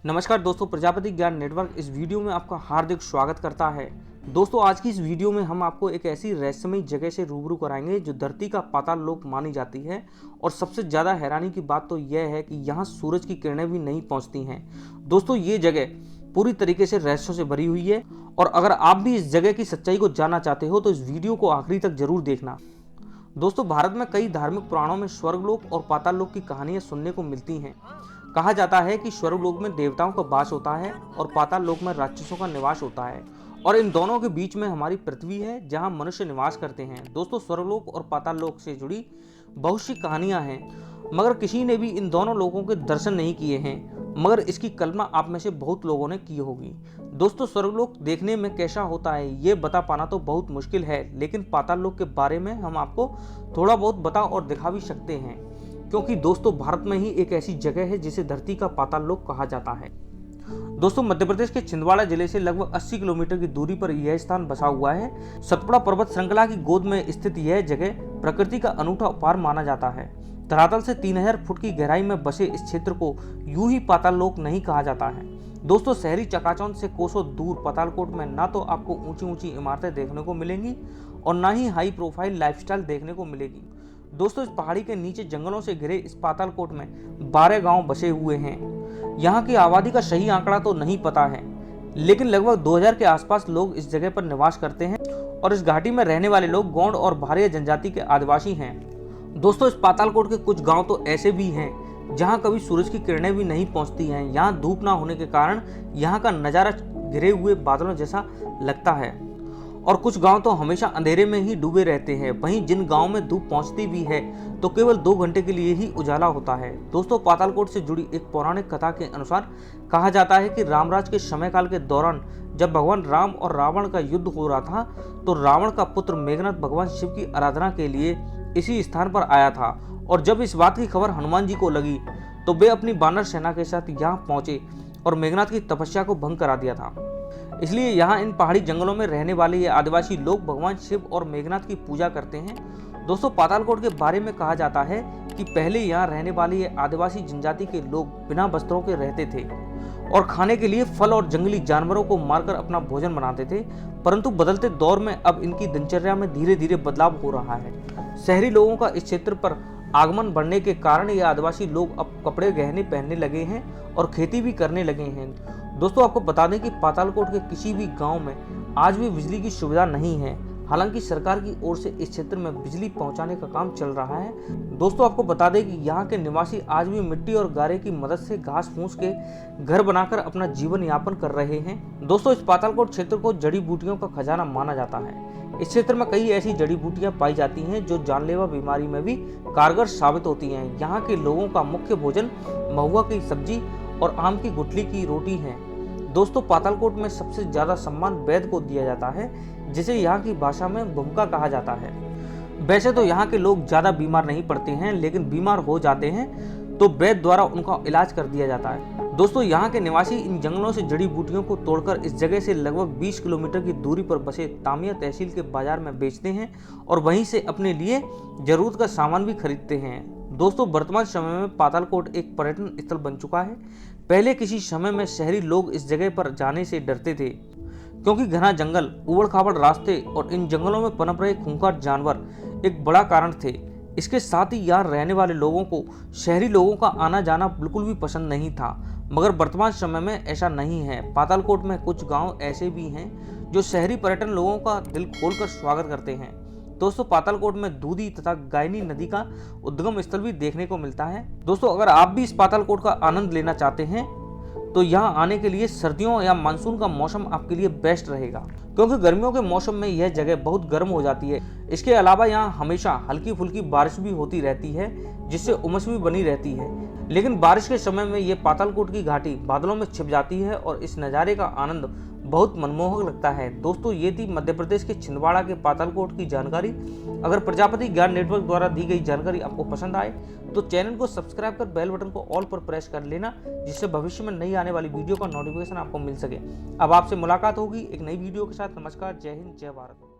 नमस्कार दोस्तों, प्रजापति ज्ञान नेटवर्क इस वीडियो में आपका हार्दिक स्वागत करता है। दोस्तों, आज की इस वीडियो में हम आपको एक ऐसी रहस्यमयी जगह से रूबरू कराएंगे जो धरती का पाताल लोक मानी जाती है। और सबसे ज़्यादा हैरानी की बात तो यह है कि यहाँ सूरज की किरणें भी नहीं पहुँचती हैं। दोस्तों, ये जगह पूरी तरीके से रहस्यों से भरी हुई है और अगर आप भी इस जगह की सच्चाई को जानना चाहते हो तो इस वीडियो को आखिरी तक जरूर देखना। दोस्तों, भारत में कई धार्मिक पुराणों में स्वर्गलोक और पाताल लोक की कहानियां सुनने को मिलती हैं। कहा जाता है कि स्वर्गलोक में देवताओं का वास होता है और पाताल लोक में राक्षसों का निवास होता है और इन दोनों के बीच में हमारी पृथ्वी है जहां मनुष्य निवास करते हैं। दोस्तों, स्वर्गलोक और पाताल लोक से जुड़ी बहुत सी कहानियां हैं, मगर किसी ने भी इन दोनों लोगों के दर्शन नहीं किए हैं, मगर इसकी कल्पना आप में से बहुत लोगों ने की होगी। दोस्तों, स्वर्गलोक देखने में कैसा होता है ये बता पाना तो बहुत मुश्किल है, लेकिन पाताल लोक के बारे में हम आपको थोड़ा बहुत बता और दिखा भी सकते हैं, क्योंकि दोस्तों भारत में ही एक ऐसी जगह है जिसे धरती का पाताल लोक कहा जाता है। दोस्तों, मध्य प्रदेश के छिंदवाड़ा जिले से लगभग 80 किलोमीटर की दूरी पर यह स्थान बसा हुआ है। सतपुड़ा पर्वत श्रृंखला की गोद में स्थित यह जगह प्रकृति का अनूठा उपहार माना जाता है। धरातल से 3000 फुट की गहराई में बसे इस क्षेत्र को यूं ही पाताल लोक नहीं कहा जाता है। दोस्तों, शहरी चकाचौंध से कोसों दूर पातालकोट में ना तो आपको ऊंची ऊंची इमारतें देखने को मिलेंगी और ना ही हाई प्रोफाइल लाइफस्टाइल देखने को मिलेगी। दोस्तों, इस पहाड़ी के नीचे जंगलों से घिरे इस पातालकोट में 12 गांव बसे हुए हैं। यहाँ की आबादी का सही आंकड़ा तो नहीं पता है, लेकिन लगभग 2000 के आसपास लोग इस जगह पर निवास करते हैं और इस घाटी में रहने वाले लोग गौंड और भारिया जनजाति के आदिवासी हैं। दोस्तों, इस पातालकोट के कुछ गांव तो ऐसे भी हैं जहां कभी सूरज की किरणें भी नहीं पहुंचती हैं। यहाँ धूप ना होने के कारण यहाँ का नज़ारा घिरे हुए बादलों जैसा लगता है और कुछ गांव तो हमेशा अंधेरे में ही डूबे रहते हैं। वहीं जिन गांव में धूप पहुंचती भी है तो केवल 2 घंटे के लिए ही उजाला होता है। दोस्तों, पातालकोट से जुड़ी एक पौराणिक कथा के अनुसार कहा जाता है कि रामराज के समयकाल के दौरान जब भगवान राम और रावण का युद्ध हो रहा था तो रावण का पुत्र मेघनाथ भगवान शिव की आराधना के लिए इसी स्थान पर आया था और जब इस बात की खबर हनुमान जी को लगी तो वे अपनी वानर सेना के साथ यहाँ पहुंचे और मेघनाथ की तपस्या को भंग करा दिया था। इसलिए यहाँ इन पहाड़ी जंगलों में रहने वाले ये आदिवासी लोग भगवान शिव और मेघनाथ की पूजा करते हैं। दोस्तों, पातालकोट के बारे में कहा जाता है कि पहले यहाँ रहने वाले ये आदिवासी जनजाति के लोग बिना वस्त्रों के रहते थे और खाने के लिए फल और जंगली जानवरों को मारकर अपना भोजन बनाते थे, परंतु बदलते दौर में अब इनकी दिनचर्या में धीरे धीरे बदलाव हो रहा है। शहरी लोगों का इस क्षेत्र पर आगमन बढ़ने के कारण ये आदिवासी लोग अब कपड़े गहने पहनने लगे हैं और खेती भी करने लगे हैं। दोस्तों, आपको बता दें कि पातालकोट के किसी भी गांव में आज भी बिजली की सुविधा नहीं है। हालांकि सरकार की ओर से इस क्षेत्र में बिजली पहुंचाने का काम चल रहा है। दोस्तों, आपको बता दें कि यहाँ के निवासी आज भी मिट्टी और गारे की मदद से घास फूस के घर बनाकर अपना जीवन यापन कर रहे हैं। दोस्तों, इस पातालकोट क्षेत्र को जड़ी बूटियों का खजाना माना जाता है। इस क्षेत्र में कई ऐसी जड़ी बूटियां पाई जाती हैं जो जानलेवा बीमारी में भी कारगर साबित होती हैं। यहाँ के लोगों का मुख्य भोजन महुआ की सब्जी और आम की गुठली की रोटी है। दोस्तों, पातालकोट में सबसे ज्यादा सम्मान वैद्य को दिया जाता है, जिसे यहाँ की भाषा में भूमिका कहा जाता है। वैसे तो यहाँ के लोग ज्यादा बीमार नहीं पड़ते हैं, लेकिन बीमार हो जाते हैं तो वैद्य द्वारा उनका इलाज कर दिया जाता है। दोस्तों, यहाँ के निवासी इन जंगलों से जड़ी बूटियों को तोड़कर इस जगह से लगभग 20 किलोमीटर की दूरी पर बसे तामिया तहसील के बाजार में बेचते हैं और वहीं से अपने लिए जरूरत का सामान भी खरीदते हैं। दोस्तों, वर्तमान समय में पातालकोट एक पर्यटन स्थल बन चुका है। पहले किसी समय में शहरी लोग इस जगह पर जाने से डरते थे, क्योंकि घना जंगल, उबड़ खाबड़ रास्ते और इन जंगलों में पनप रहे खूंखार जानवर एक बड़ा कारण थे। इसके साथ ही यहाँ रहने वाले लोगों को शहरी लोगों का आना जाना बिल्कुल भी पसंद नहीं था, मगर वर्तमान समय में ऐसा नहीं है। पातालकोट में कुछ गांव ऐसे भी हैं जो शहरी पर्यटन लोगों का दिल खोलकर स्वागत करते हैं। दोस्तों, पातालकोट में दूधी तथा गायनी नदी का उद्गम स्थल भी देखने को मिलता है। दोस्तों, अगर आप भी इस पातालकोट का आनंद लेना चाहते हैं तो यहाँ आने के लिए सर्दियों या मानसून का मौसम आपके लिए बेस्ट रहेगा, क्योंकि गर्मियों के मौसम में यह जगह बहुत गर्म हो जाती है। इसके अलावा यहाँ हमेशा हल्की फुल्की बारिश भी होती रहती है, जिससे उमस भी बनी रहती है। लेकिन बारिश के समय में ये पातालकोट की घाटी बादलों में छिप जाती है और इस नज़ारे का आनंद बहुत मनमोहक लगता है। दोस्तों, ये थी मध्य प्रदेश के छिंदवाड़ा के पातालकोट की जानकारी। अगर प्रजापति ज्ञान नेटवर्क द्वारा दी गई जानकारी आपको पसंद आए तो चैनल को सब्सक्राइब कर बेल बटन को ऑल पर प्रेस कर लेना, जिससे भविष्य में नई आने वाली वीडियो का नोटिफिकेशन आपको मिल सके। अब आपसे मुलाकात होगी एक नई वीडियो के साथ। नमस्कार, जय हिंद, जय भारत।